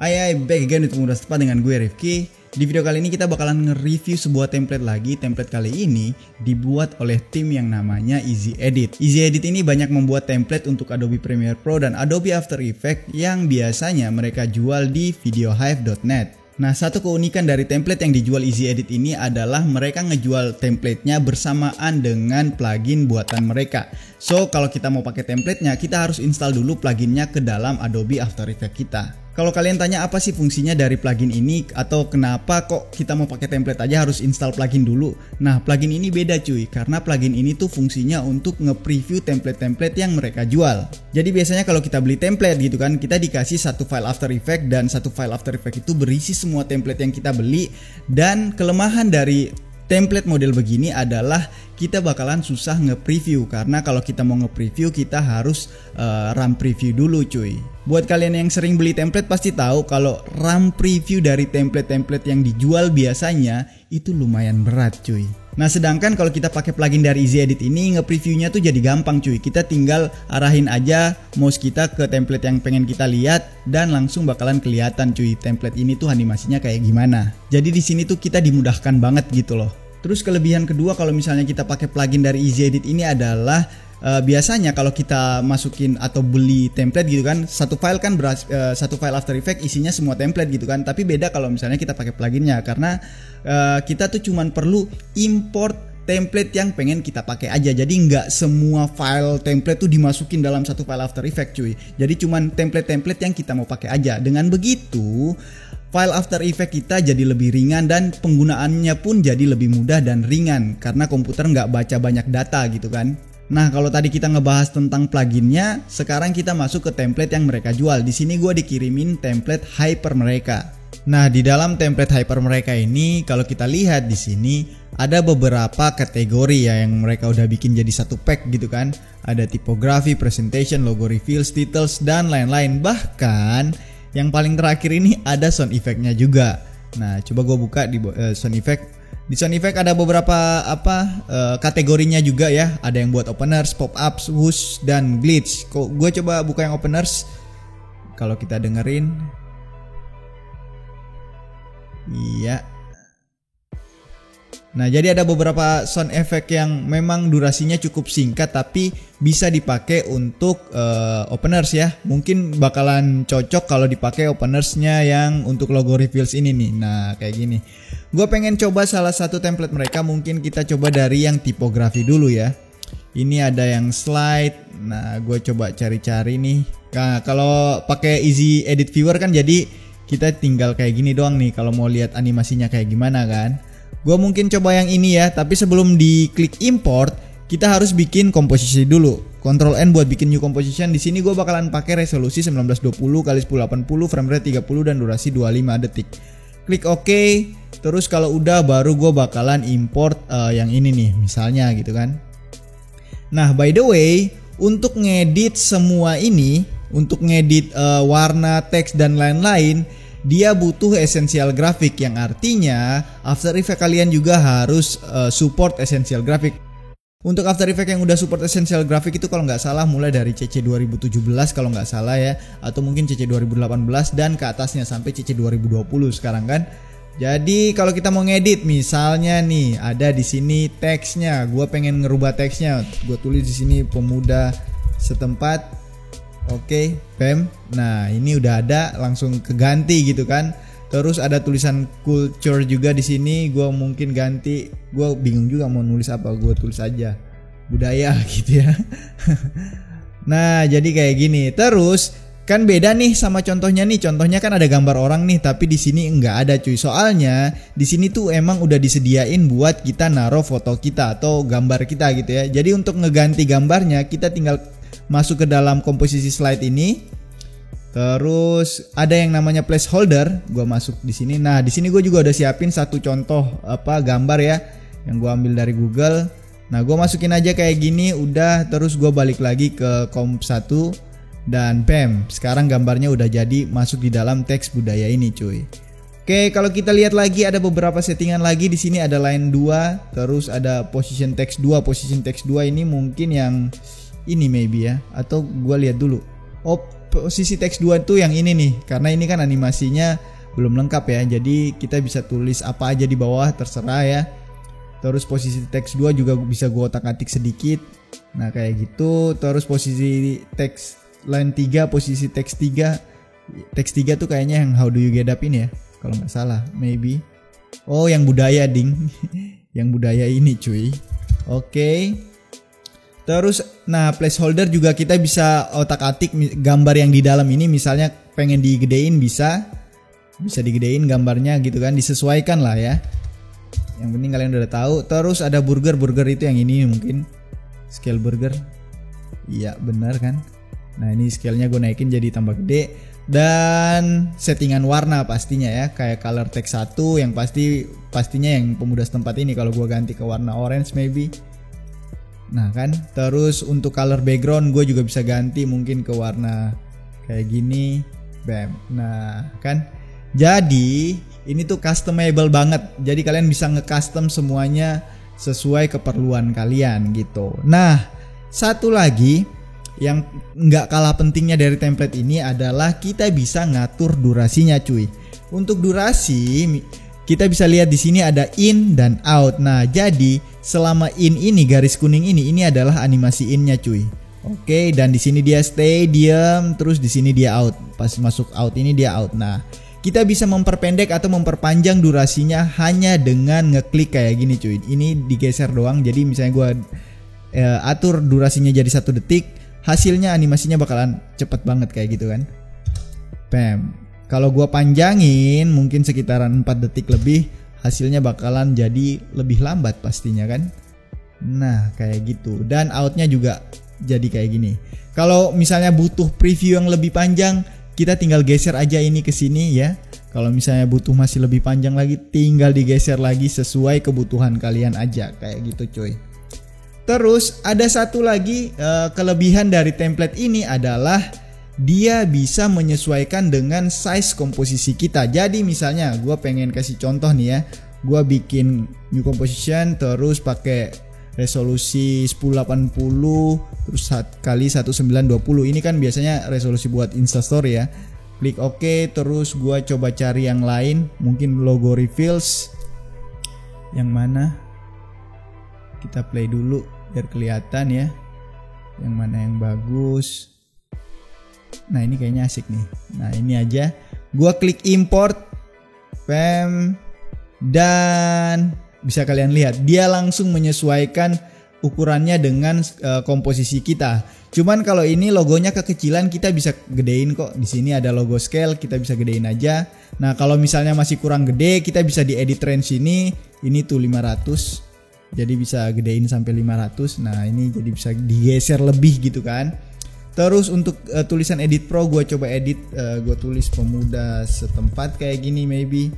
Hai, back again di Mudah Tepat dengan gue Rifki. Di video kali ini kita bakalan nge-review sebuah template lagi. Template kali ini dibuat oleh tim yang namanya Easy Edit. Easy Edit ini banyak membuat template untuk Adobe Premiere Pro dan Adobe After Effects yang biasanya mereka jual di videohive.net. Nah, satu keunikan dari template yang dijual Easy Edit ini adalah mereka ngejual templatenya bersamaan dengan plugin buatan mereka. So, kalau kita mau pakai templatenya, kita harus install dulu pluginnya ke dalam Adobe After Effects kita. Kalau kalian tanya apa sih fungsinya dari plugin ini atau kenapa kok kita mau pakai template aja harus install plugin dulu. Nah, plugin ini beda cuy, karena plugin ini tuh fungsinya untuk nge-preview template-template yang mereka jual. Jadi biasanya kalau kita beli template gitu kan, kita dikasih satu file After Effects dan satu file After Effects itu berisi semua template yang kita beli. Dan kelemahan dari template model begini adalah kita bakalan susah nge-preview, karena kalau kita mau nge-preview kita harus run preview dulu cuy. Buat kalian yang sering beli template pasti tahu kalau run preview dari template-template yang dijual biasanya itu lumayan berat cuy. Nah, sedangkan kalau kita pakai plugin dari Easy Edit ini, nge-previewnya tuh jadi gampang cuy. Kita tinggal arahin aja mouse kita ke template yang pengen kita lihat dan langsung bakalan kelihatan cuy template ini tuh animasinya kayak gimana. Jadi di sini tuh kita dimudahkan banget gitu loh. Terus kelebihan kedua kalau misalnya kita pakai plugin dari Easy Edit ini adalah biasanya kalau kita masukin atau beli template gitu kan, satu file kan satu file After Effects isinya semua template gitu kan. Tapi beda kalau misalnya kita pakai pluginnya, karena kita tuh cuman perlu import template yang pengen kita pakai aja. Jadi nggak semua file template tuh dimasukin dalam satu file After Effects cuy. Jadi cuman template-template yang kita mau pakai aja. Dengan begitu file After Effects kita jadi lebih ringan dan penggunaannya pun jadi lebih mudah dan ringan karena komputer nggak baca banyak data gitu kan. Nah, kalau tadi kita ngebahas tentang pluginnya, sekarang kita masuk ke template yang mereka jual. Di sini gue dikirimin template Hyper mereka. Nah, di dalam template Hyper mereka ini, kalau kita lihat di sini ada beberapa kategori ya yang mereka udah bikin jadi satu pack gitu kan. Ada tipografi, presentation, logo reveals, titles dan lain-lain. Bahkan yang paling terakhir ini ada sound effect-nya juga. Nah, coba gue buka di sound effect. Di sound effect ada beberapa kategorinya juga ya. Ada yang buat openers, pop-ups, whoosh, dan glitch. Gue coba buka yang openers. Kalau kita dengerin, iya. Nah, jadi ada beberapa sound effect yang memang durasinya cukup singkat tapi bisa dipakai untuk openers ya. Mungkin bakalan cocok kalau dipakai openersnya yang untuk logo reveals ini nih. Nah, kayak gini. Gue pengen coba salah satu template mereka. Mungkin kita coba dari yang tipografi dulu ya. Ini ada yang slide. Nah, gue coba cari-cari nih. Nah, kalau pakai Easy Edit Viewer kan jadi kita tinggal kayak gini doang nih kalau mau lihat animasinya kayak gimana kan. Gue mungkin coba yang ini ya, tapi sebelum diklik import, kita harus bikin komposisi dulu. Ctrl N buat bikin new composition. Di sini gue bakalan pakai resolusi 1920 x 1080, frame rate 30 dan durasi 25 detik. Klik OK. Terus kalau udah baru gue bakalan import yang ini nih, misalnya gitu kan. Nah, by the way, untuk ngedit semua ini, untuk ngedit warna, teks dan lain-lain, dia butuh essential graphic, yang artinya After Effects kalian juga harus support essential graphic. Untuk After Effects yang udah support essential graphic itu kalau nggak salah mulai dari CC 2017 kalau nggak salah ya, atau mungkin CC 2018 dan ke atasnya sampai CC 2020 sekarang kan. Jadi kalau kita mau ngedit, misalnya nih ada di sini teksnya, gue pengen ngerubah teksnya, gue tulis di sini pemuda setempat. Oke, bam. Nah, ini udah ada, langsung keganti gitu kan. Terus ada tulisan culture juga di sini. Gue mungkin ganti. Gue bingung juga mau nulis apa. Gue tulis aja budaya gitu ya. Nah, jadi kayak gini. Terus kan beda nih sama contohnya nih. Contohnya kan ada gambar orang nih, tapi di sini nggak ada cuy. Soalnya di sini tuh emang udah disediain buat kita naruh foto kita atau gambar kita gitu ya. Jadi untuk ngeganti gambarnya kita tinggal masuk ke dalam komposisi slide ini. Terus ada yang namanya placeholder, gua masuk di sini. Nah, di sini gue juga udah siapin satu contoh gambar ya yang gua ambil dari Google. Nah, gua masukin aja kayak gini udah, terus gua balik lagi ke comp 1 dan bam, sekarang gambarnya udah jadi masuk di dalam teks budaya ini cuy. Oke, kalau kita lihat lagi ada beberapa settingan lagi. Di sini ada line 2, terus ada position text 2. Position text 2 ini mungkin yang ini maybe ya, atau gua lihat dulu. Oh, posisi teks 2 itu yang ini nih, karena ini kan animasinya belum lengkap ya. Jadi kita bisa tulis apa aja di bawah terserah ya. Terus posisi teks 2 juga bisa gue otak-atik sedikit. Nah kayak gitu. Terus posisi teks line 3, posisi teks 3. Teks 3 tuh kayaknya yang how do you get up ini ya, kalau nggak salah, maybe. Oh yang budaya ding. Yang budaya ini cuy. Oke. Terus nah placeholder juga kita bisa otak-atik gambar yang di dalam ini, misalnya pengen digedein bisa digedein gambarnya gitu kan, disesuaikan lah ya. Yang penting kalian udah tahu. Terus ada burger itu yang ini mungkin scale burger. Iya benar kan. Nah ini scale-nya gue naikin jadi tambah gede. Dan settingan warna pastinya ya, kayak color text 1 yang pastinya yang pemuda setempat ini kalau gue ganti ke warna orange maybe. Nah kan, terus untuk color background gue juga bisa ganti mungkin ke warna kayak gini, bam. Nah kan, jadi ini tuh customable banget. Jadi kalian bisa nge-custom semuanya sesuai keperluan kalian gitu. Nah satu lagi yang nggak kalah pentingnya dari template ini adalah kita bisa ngatur durasinya cuy. Untuk durasi kita bisa lihat di sini ada in dan out. Nah, jadi selama in ini garis kuning ini adalah animasi in-nya cuy. Oke, dan di sini dia stay, diam, terus di sini dia out. Pas masuk out ini dia out. Nah, kita bisa memperpendek atau memperpanjang durasinya hanya dengan ngeklik kayak gini cuy. Ini digeser doang. Jadi misalnya gua atur durasinya jadi 1 detik, hasilnya animasinya bakalan cepet banget kayak gitu kan. Bam. Kalau gua panjangin mungkin sekitaran 4 detik lebih, hasilnya bakalan jadi lebih lambat pastinya kan. Nah kayak gitu. Dan outnya juga jadi kayak gini. Kalau misalnya butuh preview yang lebih panjang, kita tinggal geser aja ini ke sini ya. Kalau misalnya butuh masih lebih panjang lagi, tinggal digeser lagi sesuai kebutuhan kalian aja kayak gitu cuy. Terus ada satu lagi kelebihan dari template ini adalah dia bisa menyesuaikan dengan size komposisi kita. Jadi misalnya gue pengen kasih contoh nih ya, gue bikin new composition terus pakai resolusi 1080 terus kali 1920. Ini kan biasanya resolusi buat instastory ya. Klik OK, terus gue coba cari yang lain, mungkin logo reveals. Yang mana? Kita play dulu biar kelihatan ya. Yang mana yang bagus. Nah ini kayaknya asik nih. Nah ini aja. Gua klik import, pem, dan bisa kalian lihat dia langsung menyesuaikan ukurannya dengan komposisi kita. Cuman kalau ini logonya kekecilan kita bisa gedein kok. Di sini ada logo scale, kita bisa gedein aja. Nah kalau misalnya masih kurang gede, kita bisa diedit range ini. Ini tuh 500. Jadi bisa gedein sampai 500. Nah ini jadi bisa digeser lebih gitu kan. Terus untuk tulisan edit pro gue coba edit, gue tulis pemuda setempat kayak gini maybe.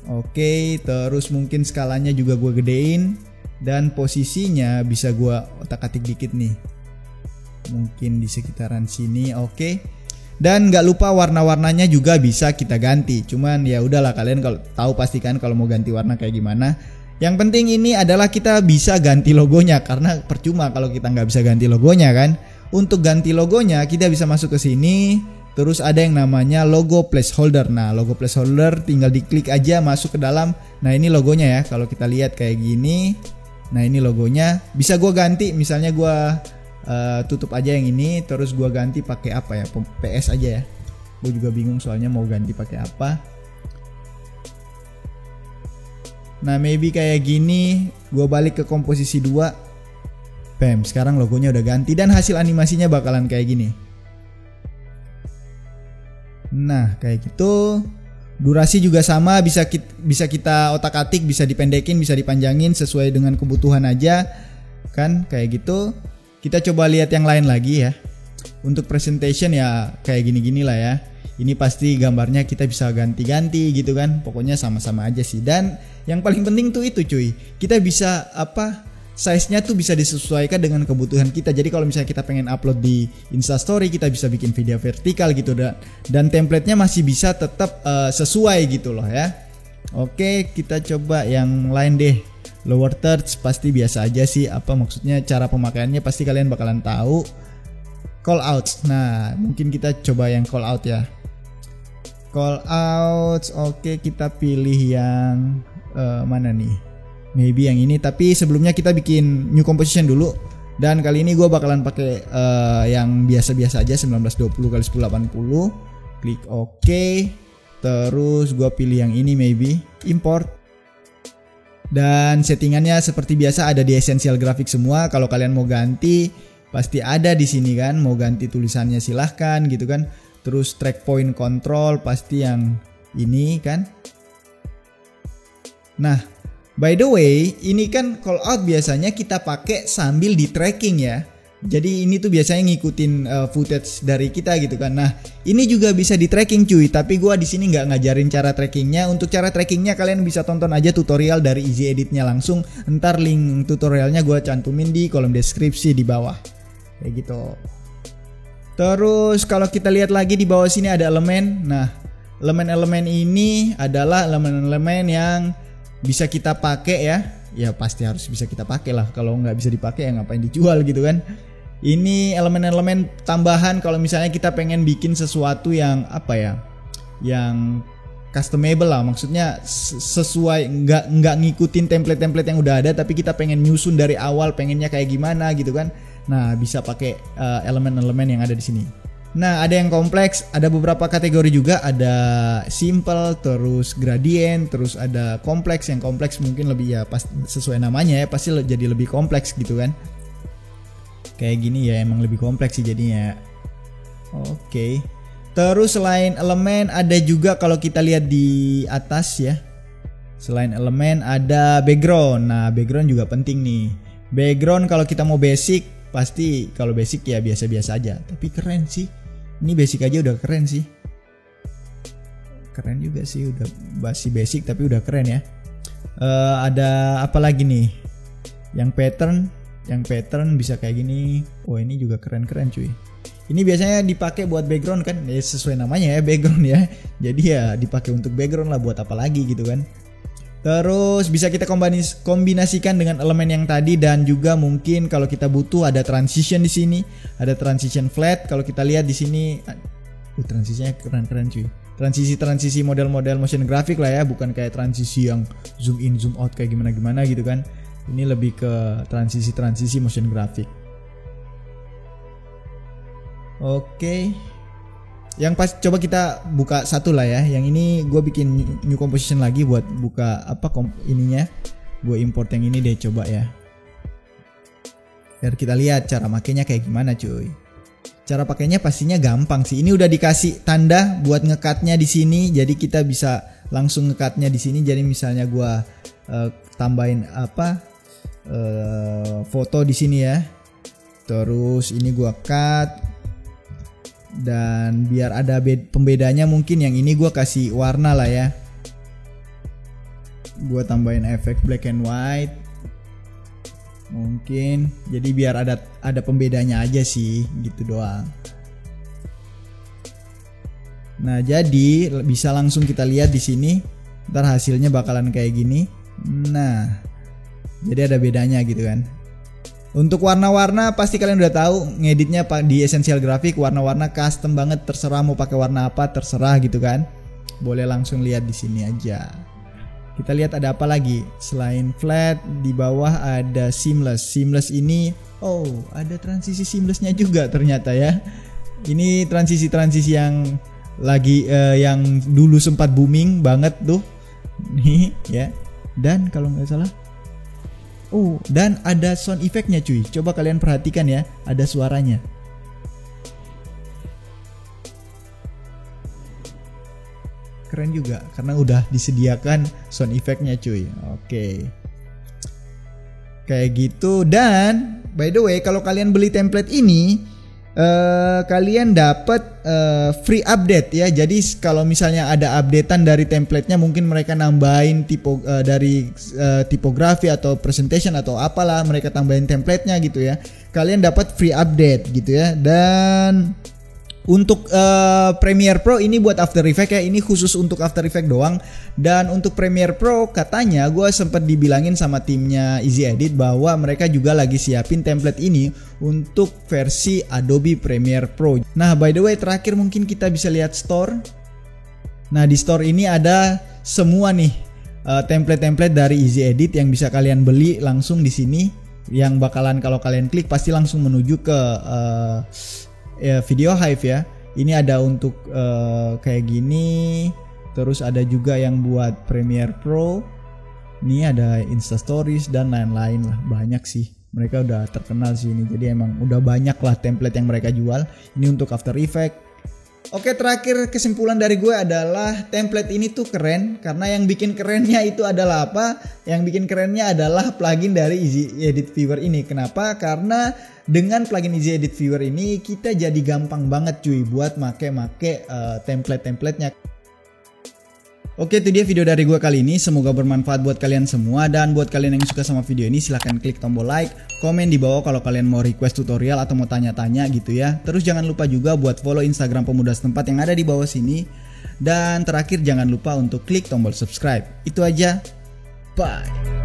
Oke, terus mungkin skalanya juga gue gedein. Dan posisinya bisa gue otak-atik dikit nih. Mungkin di sekitaran sini, oke. Dan gak lupa warna-warnanya juga bisa kita ganti. Cuman ya udahlah, kalian kalau tahu pastikan kalau mau ganti warna kayak gimana. Yang penting ini adalah kita bisa ganti logonya, karena percuma kalau kita nggak bisa ganti logonya kan. Untuk ganti logonya kita bisa masuk ke sini, terus ada yang namanya logo placeholder. Nah logo placeholder tinggal diklik aja masuk ke dalam. Nah ini logonya ya, kalau kita lihat kayak gini. Nah ini logonya, bisa gue ganti, misalnya gue tutup aja yang ini, terus gue ganti pakai apa ya, PS aja ya. Gue juga bingung soalnya mau ganti pakai apa. Nah maybe kayak gini, gue balik ke komposisi 2. Bam, sekarang logonya udah ganti dan hasil animasinya bakalan kayak gini. Nah kayak gitu. Durasi juga sama, bisa kita otak-atik, bisa dipendekin, bisa dipanjangin sesuai dengan kebutuhan aja. Kan kayak gitu. Kita coba lihat yang lain lagi ya. Untuk presentation ya kayak gini-gini lah ya. Ini pasti gambarnya kita bisa ganti-ganti gitu kan. Pokoknya sama-sama aja sih. Dan yang paling penting tuh itu cuy, kita bisa size-nya tuh bisa disesuaikan dengan kebutuhan kita. Jadi kalau misalnya kita pengen upload di Instastory, kita bisa bikin video vertikal gitu, dan template-nya masih bisa tetap sesuai gitu loh ya. Oke, kita coba yang lain deh. Lower thirds pasti biasa aja sih, maksudnya cara pemakaiannya pasti kalian bakalan tahu. call out. Nah, mungkin kita coba yang call out ya. Call out, oke, kita pilih yang mana nih? Maybe yang ini. Tapi sebelumnya kita bikin new composition dulu. Dan kali ini gue bakalan pakai yang biasa-biasa aja, 1920 x 1080. Klik OK. Terus gue pilih yang ini, maybe import. Dan settingannya seperti biasa ada di Essential Graphics semua. Kalau kalian mau ganti pasti ada di sini kan. Mau ganti tulisannya silahkan gitu kan. Terus track point control pasti yang ini kan. Nah, by the way, ini kan call out biasanya kita pakai sambil di tracking ya. Jadi ini tuh biasanya ngikutin footage dari kita gitu kan. Nah, ini juga bisa di tracking cuy. Tapi gua di sini nggak ngajarin cara trackingnya. Untuk cara trackingnya kalian bisa tonton aja tutorial dari Easy Editnya langsung. Ntar link tutorialnya gua cantumin di kolom deskripsi di bawah. Kayak gitu. Terus kalau kita lihat lagi di bawah sini ada elemen. Nah, elemen-elemen ini adalah elemen-elemen yang bisa kita pakai ya. Ya pasti harus bisa kita pakai lah. Kalau nggak bisa dipakai ya ngapain dijual gitu kan. Ini elemen-elemen tambahan kalau misalnya kita pengen bikin sesuatu yang apa ya, yang customable lah, maksudnya sesuai, nggak ngikutin template-template yang udah ada, tapi kita pengen nyusun dari awal pengennya kayak gimana gitu kan. Nah, bisa pakai elemen-elemen yang ada di sini. Nah, ada yang kompleks, ada beberapa kategori juga, ada simple, terus gradient, terus ada kompleks. Yang kompleks mungkin lebih ya pas sesuai namanya ya, pasti jadi lebih kompleks gitu kan. Kayak gini ya emang lebih kompleks sih jadinya. Oke. Terus selain elemen ada juga kalau kita lihat di atas ya. Selain elemen ada background. Nah, background juga penting nih. Background kalau kita mau basic, pasti kalau basic ya biasa-biasa aja. Tapi keren sih. Ini basic aja udah keren sih. Keren juga sih, udah masih basic tapi udah keren ya. Ada apa lagi nih? Yang pattern bisa kayak gini. Oh, ini juga keren-keren cuy. Ini biasanya dipakai buat background kan, ya sesuai namanya ya, background ya. Jadi ya dipakai untuk background lah, buat apa lagi gitu kan. Terus bisa kita kombinasikan dengan elemen yang tadi, dan juga mungkin kalau kita butuh ada transition di sini, ada transition flat. Kalau kita lihat di sini, transisinya keren-keren cuy. Transisi model-model motion graphic lah ya, bukan kayak transisi yang zoom in zoom out kayak gimana-gimana gitu kan. Ini lebih ke transisi motion graphic. Oke. Yang pas coba kita buka satu lah ya. Yang ini gue bikin new composition lagi buat buka ininya. Gue import yang ini deh coba ya. Biar kita lihat cara makainya kayak gimana cuy. Cara pakainya pastinya gampang sih. Ini udah dikasih tanda buat ngekatnya di sini. Jadi kita bisa langsung ngekatnya di sini. Jadi misalnya gue tambahin foto di sini ya. Terus ini gua cut, dan biar ada pembedanya mungkin yang ini gua kasih warna lah ya. Gua tambahin efek black and white. Mungkin jadi biar ada pembedanya aja sih, gitu doang. Nah, jadi bisa langsung kita lihat di sini. Ntar hasilnya bakalan kayak gini. Nah, jadi ada bedanya gitu kan. Untuk warna-warna pasti kalian udah tahu ngeditnya di Essential Graphics, warna-warna custom banget, terserah mau pakai warna apa terserah gitu kan. Boleh langsung lihat di sini aja. Kita lihat ada apa lagi selain flat. Di bawah ada seamless. Seamless ini ada transisi seamlessnya juga ternyata ya. Ini transisi-transisi yang lagi yang dulu sempat booming banget tuh. Nih ya. Dan kalau nggak salah, dan ada sound effect-nya cuy. Coba kalian perhatikan ya, ada suaranya. Keren juga karena udah disediakan sound effect-nya cuy. Oke. Kayak gitu. Dan by the way, kalau kalian beli template ini, kalian dapat free update ya. Jadi kalau misalnya ada updatean dari templatenya, mungkin mereka nambahin dari tipografi atau presentation atau apalah, mereka tambahin templatenya gitu ya. Kalian dapat free update gitu ya. Dan Untuk Premiere Pro ini buat After Effects ya, ini khusus untuk After Effects doang. Dan untuk Premiere Pro katanya gue sempat dibilangin sama timnya Easy Edit bahwa mereka juga lagi siapin template ini untuk versi Adobe Premiere Pro. Nah by the way terakhir mungkin kita bisa lihat store. Nah di store ini ada semua nih template-template dari Easy Edit yang bisa kalian beli langsung di sini. Yang bakalan kalau kalian klik pasti langsung menuju ke Video Hive ya. Ini ada untuk kayak gini. Terus ada juga yang buat Premiere Pro. Ini ada Insta Stories dan lain-lain lah. Banyak sih. Mereka udah terkenal sih ini. Jadi emang udah banyak lah template yang mereka jual. Ini untuk After Effects. Oke, terakhir kesimpulan dari gue adalah template ini tuh keren. Karena yang bikin kerennya itu adalah apa? Yang bikin kerennya adalah plugin dari Easy Edit Viewer ini. Kenapa? Karena dengan plugin Easy Edit Viewer ini kita jadi gampang banget cuy buat make template-templatenya. Oke, itu dia video dari gue kali ini. Semoga bermanfaat buat kalian semua. Dan buat kalian yang suka sama video ini silahkan klik tombol like, komen di bawah kalau kalian mau request tutorial atau mau tanya-tanya gitu ya. Terus jangan lupa juga buat follow Instagram Pemuda Setempat yang ada di bawah sini. Dan terakhir jangan lupa untuk klik tombol subscribe. Itu aja. Bye.